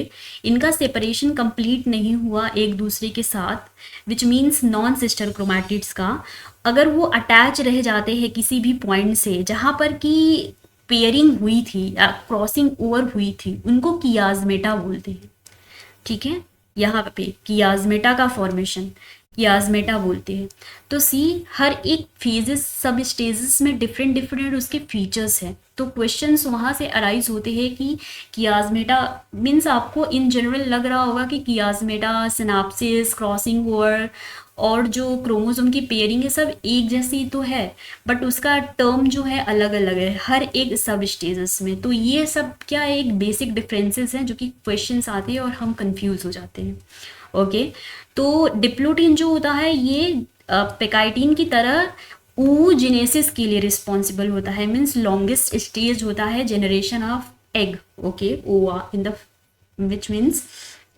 इनका सेपरेशन कंप्लीट नहीं हुआ एक दूसरे के साथ, which means non sister chromatids का, अगर वो अटैच रह जाते हैं किसी भी पॉइंट से जहाँ पर कि पेयरिंग हुई थी या क्रॉसिंग ओवर हुई थी, उनको कियाज्मेटा बोलते हैं। ठीक है, यहाँ पे कियाज्मेटा का फॉर्मेशन कियाज्मेटा बोलते हैं। तो सी, हर एक फेजेस सब स्टेजेस में डिफरेंट डिफरेंट उसके फीचर्स हैं, तो क्वेश्चंस वहाँ से अराइज होते हैं कि कियाज्मेटा मीन्स आपको इन जनरल लग रहा होगा कि कियाज्मेटा, सिनाप्सिस, क्रॉसिंग ओवर और जो क्रोमोसोम की पेयरिंग है सब एक जैसी तो है, बट उसका टर्म जो है अलग अलग है हर एक सब स्टेजेस में। तो ये सब क्या है, एक बेसिक डिफरेंसेस हैं जो कि क्वेश्चंस आते हैं और हम कंफ्यूज हो जाते हैं। ओके, तो डिप्लोटीन जो होता है ये पेकाइटिन की तरह oogenesis के लिए रिस्पॉन्सिबल होता है, मीन्स लॉन्गेस्ट स्टेज होता है जनरेशन ऑफ एग। ओके, ओवा इन द विच मीन्स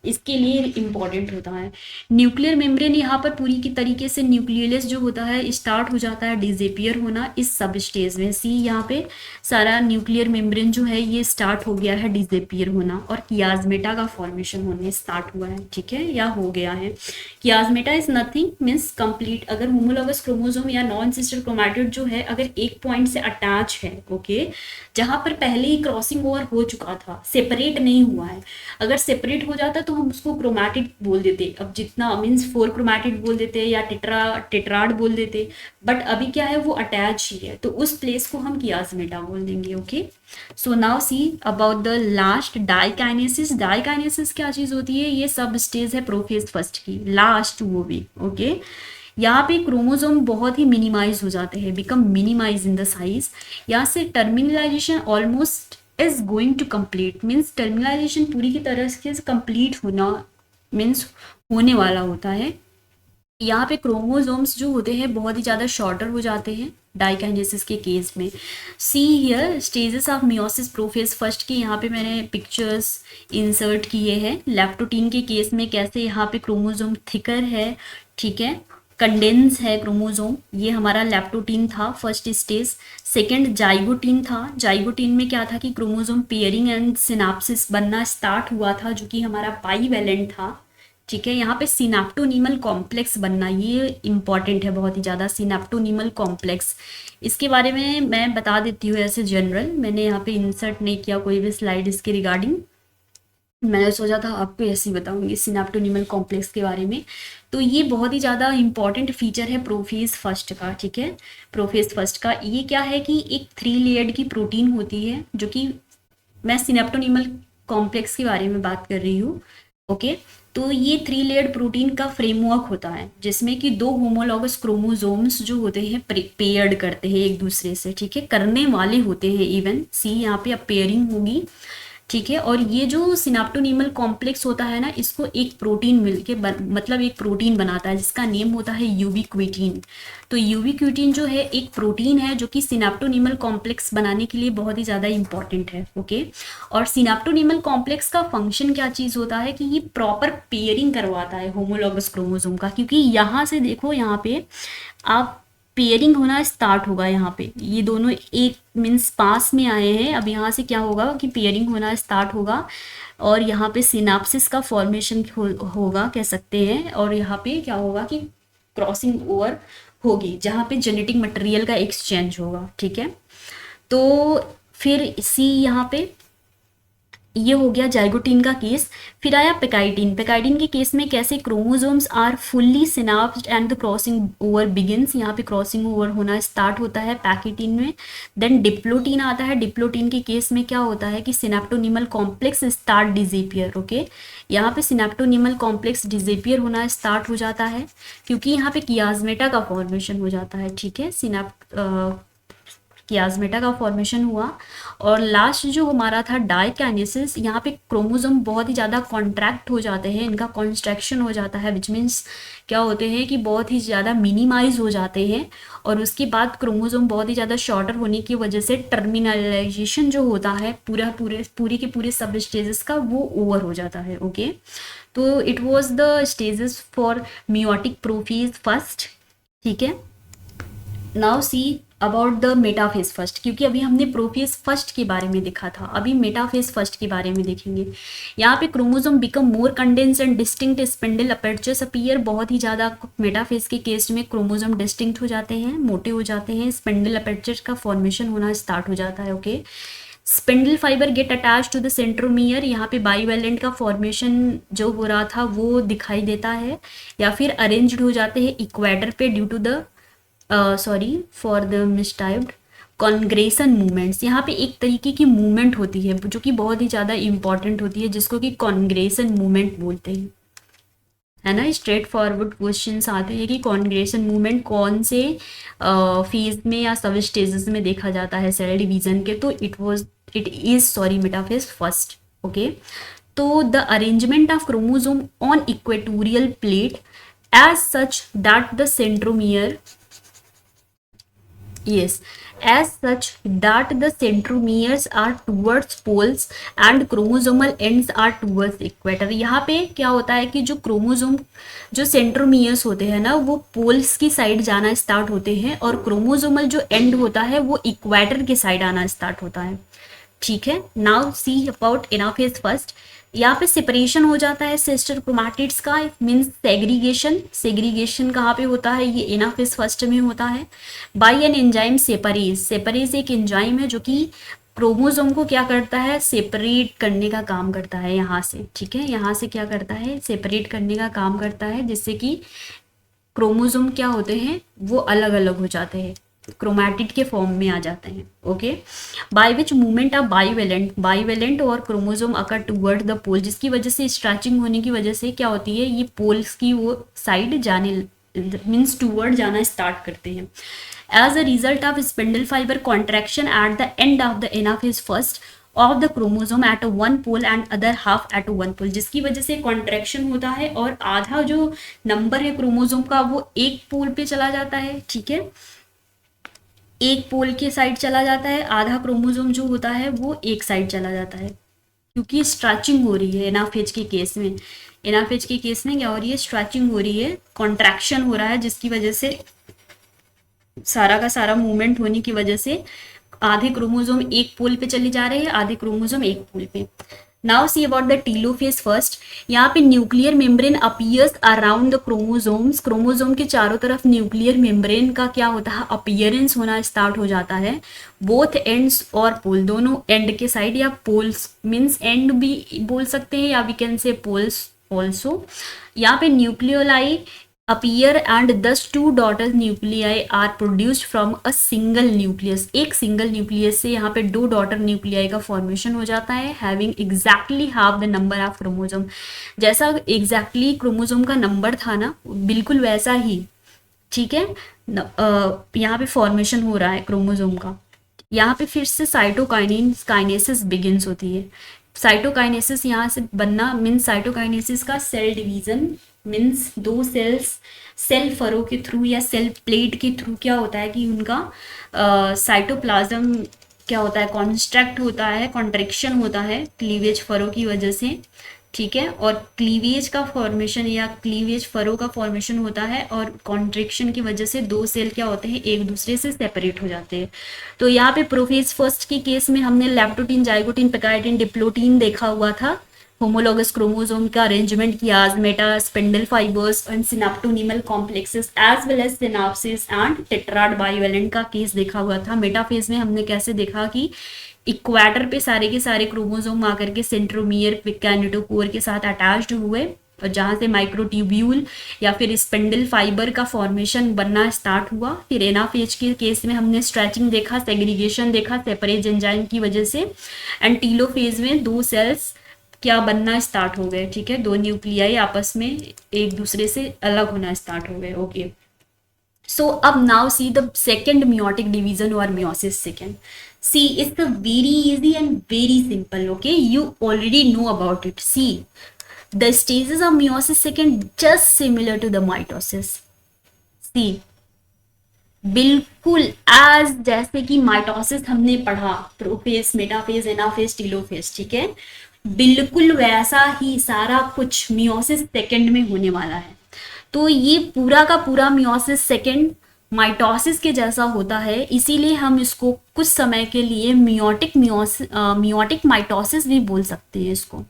इसके लिए इम्पॉर्टेंट होता है। न्यूक्लियर मेम्ब्रेन यहाँ पर पूरी की तरीके से न्यूक्लियस जो होता है स्टार्ट हो जाता है डिजेपियर होना इस सब स्टेज में। सी, यहाँ पे सारा न्यूक्लियर मेम्ब्रेन जो है ये स्टार्ट हो गया है डिजेपियर होना, और कियाज्मेटा का फॉर्मेशन होने स्टार्ट हुआ है। ठीक है, या हो गया है। कियाज्मेटा इज नथिंग मीन्स कंप्लीट, अगर होमोलॉगस क्रोमोसोम या नॉन सिस्टर क्रोमैटिड जो है अगर एक पॉइंट से अटैच है, ओके, जहाँ पर पहले ही क्रॉसिंग ओवर हो चुका था, सेपरेट नहीं हुआ है, अगर सेपरेट हो जाता तो हम उसको क्रोमैटिड बोल देते, अब जितना मीन्स 4 क्रोमैटिड बोल देते या टेट्राड बोल देते, बट अभी क्या है वो अटैच ही है, तो उस प्लेस को हम कियाज्मेटा बोल देंगे। Okay, so now see about the last diakinesis. Diakinesis क्या चीज होती है, ये सब स्टेज है प्रोफेज फर्स्ट की, लास्ट वो भी। ओके, यहाँ पे क्रोमोसोम बहुत ही मिनिमाइज हो जाते हैं, become minimise in the size. यहाँ से terminalisation almost is going to complete, means terminalisation पूरी की तरह से कंप्लीट होना मीन्स होने वाला होता है। यहाँ पे क्रोमोसोम्स जो होते हैं बहुत ही ज़्यादा शॉर्टर हो जाते हैं डाइकाइनेसिस के केस में। See here stages of meiosis prophase first की यहाँ पे मैंने पिक्चर्स इंसर्ट किए हैं। लैप्टोटीन के केस में कैसे यहाँ पे क्रोमोसोम थिकर है, ठीक है, कंडेंस है क्रोमोसोम, ये हमारा लैप्टोटीन था फर्स्ट स्टेज। सेकंड जाइगोटीन था, जाइगोटीन में क्या था कि क्रोमोसोम पेयरिंग एंड सिनाप्सिस बनना स्टार्ट हुआ था जो कि हमारा बाईवेलेंट था। ठीक है, यहाँ पे सिनेप्टोनीमल कॉम्प्लेक्स बनना ये इंपॉर्टेंट है बहुत ही ज़्यादा, सिनेप्टोनीमल कॉम्प्लेक्स, इसके बारे में मैं बता देती हूँ ऐसे जनरल, मैंने यहाँ पे इंसर्ट नहीं किया कोई भी स्लाइड इसके रिगार्डिंग, मैंने सोचा था आपको ऐसे ही बताऊंगी सिनेप्टोनीमल कॉम्प्लेक्स के बारे में। तो ये बहुत ही ज़्यादा इंपॉर्टेंट फीचर है प्रोफेज फर्स्ट का। ठीक है, प्रोफेज फर्स्ट का ये क्या है कि एक 3 लेयर्ड की प्रोटीन होती है, जो कि मैं सिनेप्टोनीमल कॉम्प्लेक्स के बारे में बात कर रही हूँ। ओके, तो ये 3 लेयर्ड प्रोटीन का फ्रेमवर्क होता है जिसमें कि 2 होमोलॉगस क्रोमोसोम्स जो होते हैं पेयर्ड करते हैं एक दूसरे से। ठीक है, करने वाले होते हैं इवन, सी यहाँ पे अब पेयरिंग होगी। ठीक है, और ये जो सिनेप्टोनीमल कॉम्प्लेक्स होता है ना, इसको एक प्रोटीन मिलके मतलब एक प्रोटीन बनाता है जिसका नेम होता है यूबिक्विटीन। तो यूबिक्विटीन जो है एक प्रोटीन है जो कि सिनेप्टोनीमल कॉम्प्लेक्स बनाने के लिए बहुत ही ज़्यादा इंपॉर्टेंट है। ओके, और सिनेप्टोनीमल कॉम्प्लेक्स का फंक्शन क्या चीज़ होता है कि ये प्रॉपर पेयरिंग करवाता है होमोलॉगस क्रोमोसोम का, क्योंकि यहाँ से देखो यहाँ पे आप पेयरिंग होना स्टार्ट होगा, यहाँ पे ये दोनों एक मीन्स पास में आए हैं, अब यहाँ से क्या होगा कि पेयरिंग होना स्टार्ट होगा और यहाँ पे सिनाप्सिस का फॉर्मेशन होगा कह सकते हैं, और यहाँ पे क्या होगा कि क्रॉसिंग ओवर होगी जहाँ पे जेनेटिक मटेरियल का एक्सचेंज होगा। ठीक है, तो फिर सी यहाँ पे ये हो गया जाइगोटीन का केस। फिर आया पेकाइटिन। पेकाइटिन के केस में कैसे chromosomes are fully synapsed and the crossing over begins, यहाँ पे क्रॉसिंग ओवर होना स्टार्ट होता है पैकेटिन में। देन डिप्लोटीन आता है। डिप्लोटीन के केस में क्या होता है कि सिनेप्टोनिमल कॉम्प्लेक्स स्टार्ट डिजेपियर। ओके, यहाँ पे सिनेप्टोनिमल कॉम्प्लेक्स डिजेपियर होना स्टार्ट हो जाता है क्योंकि यहाँ पे कियाजमेटा का फॉर्मेशन हो जाता है। ठीक है, कियाजमेटा का फॉर्मेशन हुआ। और लास्ट जो हमारा था डाइकाइनेसिस, यहाँ पे क्रोमोसोम बहुत ही ज़्यादा कॉन्ट्रैक्ट हो जाते हैं, इनका कॉन्स्ट्रक्शन हो जाता है, विच मीन्स क्या होते हैं कि बहुत ही ज़्यादा मिनिमाइज हो जाते हैं। और उसके बाद क्रोमोसोम बहुत ही ज़्यादा शॉर्टर होने की वजह से टर्मिनलाइजेशन जो होता है पूरे के पूरे सब स्टेजेस का वो ओवर हो जाता है। ओके, तो it was the stages for meiotic prophase first. ठीक है, now see about the metaphase first, क्योंकि अभी हमने प्रोफेज फर्स्ट के बारे में देखा था, अभी मेटाफेज फर्स्ट के बारे में देखेंगे। यहाँ पे chromosome become more condense and distinct spindle apertures appear. बहुत ही ज़्यादा मेटाफेज के केस में क्रोमोसोम डिस्टिंक्ट हो जाते हैं, मोटे हो जाते हैं, स्पिंडल अपर्चर्स का फॉर्मेशन होना स्टार्ट हो जाता है। Okay, spindle fibre get attach to the centromere. यहाँ पे बाईवैलेंट का फॉर्मेशन जो हो रहा था वो दिखाई देता है, या फिर अरेंज्ड हो जाते हैं इक्वेटर पे due to the sorry for the mistyped congression movements. यहाँ पे एक तरीके की मूवमेंट होती है जो कि बहुत ही ज़्यादा इंपॉर्टेंट होती है, जिसको कि कॉन्ग्रेशन मूवमेंट बोलते हैं, है ना। स्ट्रेट फॉरवर्ड क्वेश्चंस आते हैं कि कॉन्ग्रेशन मूवमेंट कौन से फेज में या सब स्टेजेस में देखा जाता है सेल डिवीजन के, तो it is metaphase first. Okay, तो the arrangement of chromosome on equatorial plate as such that the centromere yes as such that the centromeres are towards poles and chromosomal ends are towards equator। यहाँ पे क्या होता है कि जो chromosome जो centromeres होते हैं ना वो पोल्स की साइड जाना स्टार्ट होते हैं, और क्रोमोसोमल जो एंड होता है वो इक्वेटर के साइड आना स्टार्ट होता है। ठीक है, now see about anaphase first. यहाँ पे सेपरेशन हो जाता है सिस्टर क्रोमैटिड्स का, मीन्स सेग्रीगेशन। सेग्रीगेशन कहाँ पे होता है, ये एनाफेज फर्स्ट में होता है बाय एन एंजाइम सेपरेज। सेपरेज एक एंजाइम है जो कि क्रोमोसोम को क्या करता है, सेपरेट करने का काम करता है यहाँ से। ठीक है, यहाँ से क्या करता है, सेपरेट करने का काम करता है, जिससे कि क्रोमोसोम क्या होते हैं वो अलग अलग हो जाते हैं, क्रोमैटिड के फॉर्म में आ जाते हैं। Okay, by which movement of bivalent और क्रोमोसोम अकर टूवर्ड द पोल, जिसकी वजह से स्ट्रेचिंग होने की वजह से क्या होती है, ये पोल्स की वो साइड जाने मीन्स टूवर्ड जाना स्टार्ट करते हैं। As a result of spindle fibre contraction at the end of the anaphase first of the chromosome at one pole and other half at one pole, जिसकी वजह से contraction होता है और आधा जो नंबर है क्रोमोसोम का वो एक पोल पे चला जाता है। ठीक है, एक पोल के साइड चला जाता है, आधा क्रोमोसोम जो होता है वो एक साइड चला जाता है, क्योंकि स्ट्रेचिंग हो रही है एनाफेज के केस में। एनाफेज के केस में क्या हो रही है, स्ट्रेचिंग हो रही है, कॉन्ट्रैक्शन हो रहा है, जिसकी वजह से सारा का सारा मूवमेंट होने की वजह से आधे क्रोमोसोम एक पोल पे चले जा रहे हैं, आधे क्रोमोसोम एक पोल पे। Now see about the telophase first. यहाँ पे nuclear membrane appears around the chromosomes. Chromosome के चारों तरफ न्यूक्लियर मेम्ब्रेन का क्या होता है, अपीयरेंस होना स्टार्ट हो जाता है। बोथ एंड्स और पोल, दोनों एंड के साइड या पोल्स मीन्स एंड भी बोल सकते हैं या we can say poles also. यहाँ पे nucleoli appear and thus two daughter nuclei are produced from a single nucleus। एक सिंगल न्यूक्लियस से यहाँ पे दो डॉटर न्यूक्लियाई का फॉर्मेशन हो जाता है, having exactly half the number of chromosome. जैसा एग्जैक्टली क्रोमोसोम का नंबर था ना, बिल्कुल वैसा ही। ठीक है, यहाँ पे फॉर्मेशन हो रहा है क्रोमोसोम का। यहाँ पे फिर से साइटोकाइनेसिस बिगिंस होती है। साइटोकाइनेसिस यहाँ से बनना मीन्स साइटोकाइनेसिस का सेल डिवीजन मीन्स दो सेल फरो के थ्रू या सेल प्लेट के थ्रू क्या होता है कि उनका साइटोप्लाज्म क्या होता है, कॉन्स्ट्रक्ट होता है, कॉन्ट्रैक्शन होता है क्लीवेज फरो की वजह से। ठीक है, और क्लीवेज का फॉर्मेशन या क्लीवेज फरो का फॉर्मेशन होता है, और कॉन्ट्रैक्शन की वजह से दो सेल क्या होते हैं, एक दूसरे से सेपरेट हो जाते हैं। तो यहाँ पे प्रोफेज फर्स्ट के केस में हमने लैप्टोटीन, जाइगोटीन, पेकाइटिन, डिप्लोटीन देखा हुआ था। होमोलॉगस क्रोमोसोम का अरेंजमेंट किया, meta spindle fibres and synaptonemal complexes as well as synapsis and tetrad bivalent का केस देखा हुआ था। मेटाफेज में हमने कैसे देखा कि इक्वाटर पे सारे के सारे क्रोमोसोम आकर के सेंट्रोमियर कैनेटोकोर के साथ अटैच्ड हुए, और जहाँ से माइक्रोट्यूब्यूल या फिर स्पेंडल फाइबर का फॉर्मेशन बनना स्टार्ट हुआ। फिर एनाफेज के केस में हमने स्ट्रेचिंग देखा, सेग्रीगेशन देखा सेपरेज एंजाइम की वजह से। एंड टीलोफेज में दो सेल्स क्या बनना स्टार्ट हो गए, ठीक है, दो न्यूक्लियाई आपस में एक दूसरे से अलग होना स्टार्ट हो गए। ओके, सो अब now see the second meiotic division or meiosis second. See, it's a very easy and very simple. Okay, you already know about it. See, the stages of meiosis second just similar to the mitosis. See, बिल्कुल as जैसे कि mitosis हमने पढ़ा, prophase, metaphase, anaphase, telophase, ठीक है, बिल्कुल वैसा ही सारा कुछ मियोसिस सेकंड में होने वाला है। तो ये पूरा का पूरा मियोसिस सेकंड माइटोसिस के जैसा होता है, इसीलिए हम इसको कुछ समय के लिए मियोटिक माइटोसिस भी बोल सकते हैं इसको,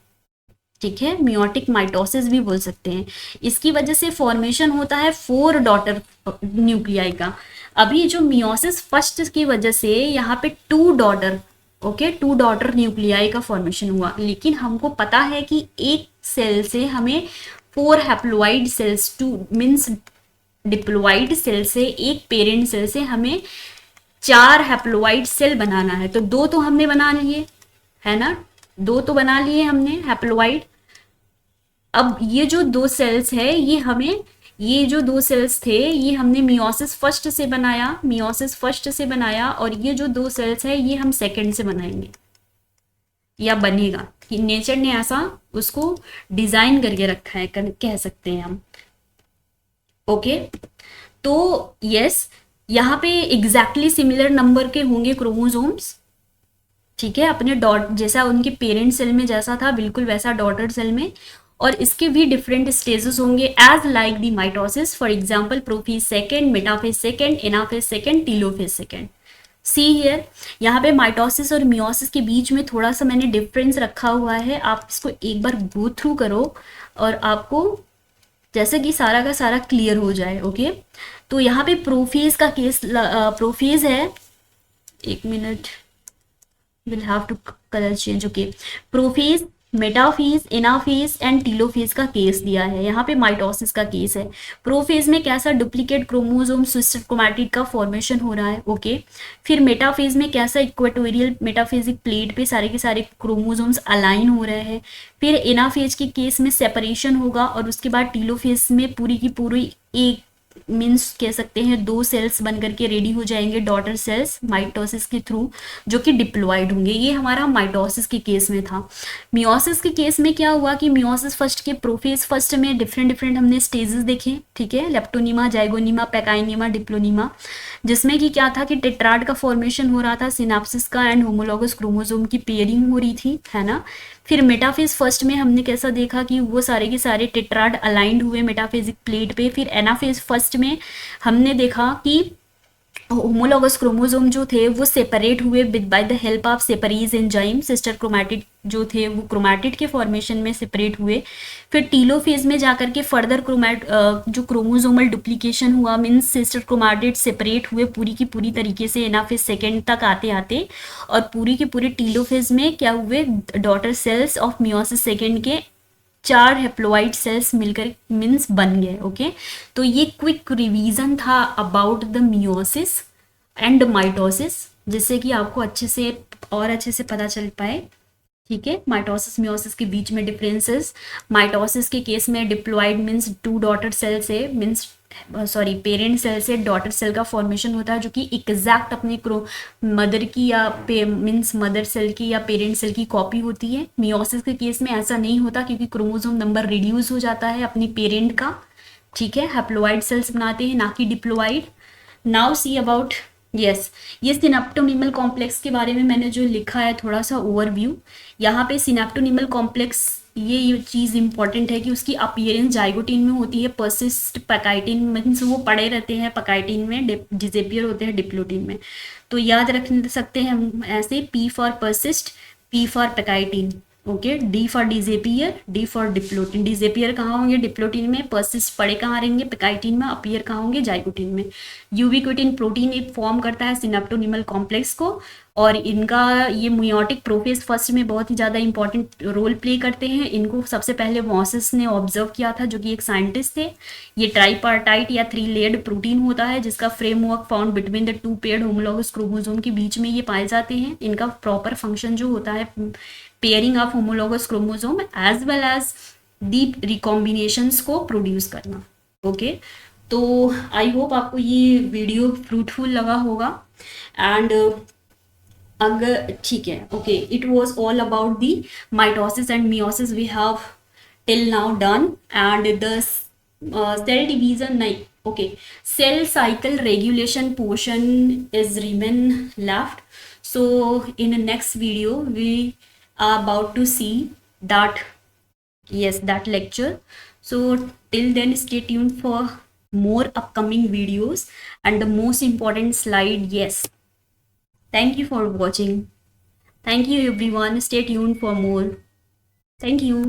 ठीक है, मियोटिक माइटोसिस भी बोल सकते हैं। इसकी वजह से फॉर्मेशन होता है 4 डॉटर न्यूक्लियाई का। अभी जो मियोसिस फर्स्ट की वजह से यहाँ पे 2 डॉटर, ओके, 2 डॉटर न्यूक्लियाई का फॉर्मेशन हुआ, लेकिन हमको पता है कि एक सेल से हमें 4 haploid cells, 2 means diploid cell से, एक पेरेंट सेल से हमें 4 हैप्लोइड सेल बनाना है। तो 2 तो हमने बना लिए है ना, 2 तो बना लिए हमने हैप्लोइड। अब ये जो 2 सेल्स है, ये जो 2 सेल्स थे ये हमने मियोसिस फर्स्ट से बनाया, और ये जो 2 सेल्स है ये हम सेकंड से बनाएंगे या बनेगा, कि नेचर ने ऐसा उसको डिजाइन करके रखा है, कह सकते हैं हम। ओके, तो यस, यहाँ पे एग्जैक्टली सिमिलर नंबर के होंगे क्रोमोसोम्स, ठीक है, अपने डॉट जैसा उनके पेरेंट सेल में जैसा था बिल्कुल वैसा डॉटर सेल में, और इसके भी डिफरेंट स्टेजेस होंगे as like the mitosis. For example prophase second, metaphase second, anaphase second, telophase second. See here, यहाँ पे माइटोसिस और मियोसिस के बीच में थोड़ा सा मैंने डिफरेंस रखा हुआ है, आप इसको एक बार गो थ्रू करो और आपको जैसे कि सारा का सारा क्लियर हो जाए। ओके, तो यहाँ पे प्रोफेज का केस, प्रोफेज है, एक minute, will have to colour change. Okay, prophase, metaphase, anaphase and telophase का केस दिया है, यहाँ पे माइटोसिस का केस है। प्रोफेज में कैसा डुप्लीकेट क्रोमोसोम सिस्टर क्रोमैटिड का फॉर्मेशन हो रहा है। ओके, फिर मेटाफेज में कैसा इक्वेटोरियल मेटाफेजिक प्लेट पे सारे के सारे क्रोमोसोम्स अलाइन हो रहे हैं। फिर एनाफेज के केस में सेपरेशन होगा, और उसके बाद टीलोफेज में पूरी की पूरी एक मीन्स कह सकते हैं 2 सेल्स बन करके रेडी हो जाएंगे, डॉटर सेल्स, माइटोसिस के थ्रू, जो कि डिप्लॉइड होंगे। ये हमारा माइटोसिस के केस में था। मियोसिस के केस में क्या हुआ कि मियोसिस फर्स्ट के प्रोफेज फर्स्ट में डिफरेंट हमने स्टेजेस देखे, ठीक है, लेप्टोनीमा, जाइगोनीमा, पैकाइनीमा, डिप्लोनीमा, जिसमें कि क्या था कि टेट्राड का फॉर्मेशन हो रहा था, सिनाप्सिस का एंड होमोलॉगस क्रोमोसोम की पेयरिंग हो रही थी, है ना। फिर मेटाफेज फर्स्ट में हमने कैसा देखा कि वो सारे के सारे टेट्राड अलाइंड हुए मेटाफेजिक प्लेट पे। फिर एनाफेज फर्स्ट में हमने देखा कि होमोलॉगस क्रोमोसोम जो थे वो सेपरेट हुए by the help of separase enzyme, sister chromatid जो थे वो क्रोमैटिड के फॉर्मेशन में सेपरेट हुए। फिर टीलोफेज में जाकर के फर्दर जो क्रोमोसोमल डुप्लीकेशन हुआ, मीन्स सिस्टर क्रोमैटिड सेपरेट हुए पूरी की पूरी तरीके से एनाफेज सेकेंड तक आते आते, और पूरी के पूरे टीलोफेज में क्या हुए, daughter cells of meiosis second के 4 हैप्लोइड सेल्स मिलकर मीन्स बन गए। ओके, तो ये क्विक रिवीजन था about the meiosis and mitosis, जिससे कि आपको अच्छे से पता चल पाए, ठीक है। माइटोसिस मियोसिस के बीच में डिफरेंसेस, माइटोसिस के केस में डिप्लॉइड मीन्स 2 डॉटर सेल से मीन्स पेरेंट सेल से डॉटर सेल का फॉर्मेशन होता है, जो कि एग्जैक्ट अपने मदर की या मीन्स मदर सेल की या पेरेंट सेल की कॉपी होती है। मियोसिस के केस में ऐसा नहीं होता, क्योंकि क्रोमोसोम नंबर रिड्यूस हो जाता है अपनी पेरेंट का, ठीक है, हैप्लोइड सेल्स बनाते हैं ना कि diploid. Now see about yes, ये सिनेप्टोनीमल कॉम्प्लेक्स के बारे में मैंने जो लिखा है थोड़ा सा ओवरव्यू। यहाँ पे सिनेप्टोनीमल कॉम्प्लेक्स, ये चीज़ इंपॉर्टेंट है कि उसकी अपीयरेंस जाइगोटीन में होती है, पर्सिस्ट पैकाइटिन मीन्स वो पड़े रहते हैं पैकाइटिन में, डिसअपीयर होते हैं डिप्लोटिन में। तो याद रख सकते हैं हम ऐसे, P for persist, P for pachytene, okay, D for disappear, D for diplotene. Disappear कहाँ होंगे, डिप्लोटिन में, पर्सिस्ट पड़े कहाँ रहेंगे, पैकाइटिन में, अपीयर कहाँ होंगे, जाइगोटीन में। यूबिक्विटिन प्रोटीन एक फॉर्म करता है सिनेप्टोनीमल कॉम्प्लेक्स को, और इनका ये मियोटिक प्रोफेज फर्स्ट में बहुत ही ज़्यादा इंपॉर्टेंट रोल प्ले करते हैं। इनको सबसे पहले मॉसिस ने ऑब्जर्व किया था, जो कि एक साइंटिस्ट थे। ये ट्राइपार्टाइट या 3 लेयर्ड प्रोटीन होता है, जिसका framework found between the 2 paired homologous chromosome के बीच में ये पाए जाते हैं। इनका प्रॉपर फंक्शन जो होता है pairing of homologous chromosome as well as deep recombinations को प्रोड्यूस करना। ओके, तो आई होप आपको ये वीडियो फ्रूटफुल लगा होगा। एंड अगर ठीक है, okay, it was all about the mitosis and meiosis we have till now done. And the cell division नहीं, okay, cell cycle regulation portion is remain left. So in the next video we are about to see that, yes, that lecture. So till then stay tuned for more upcoming videos and the most important slide. Yes, thank you for watching. Thank you everyone, stay tuned for more. Thank you.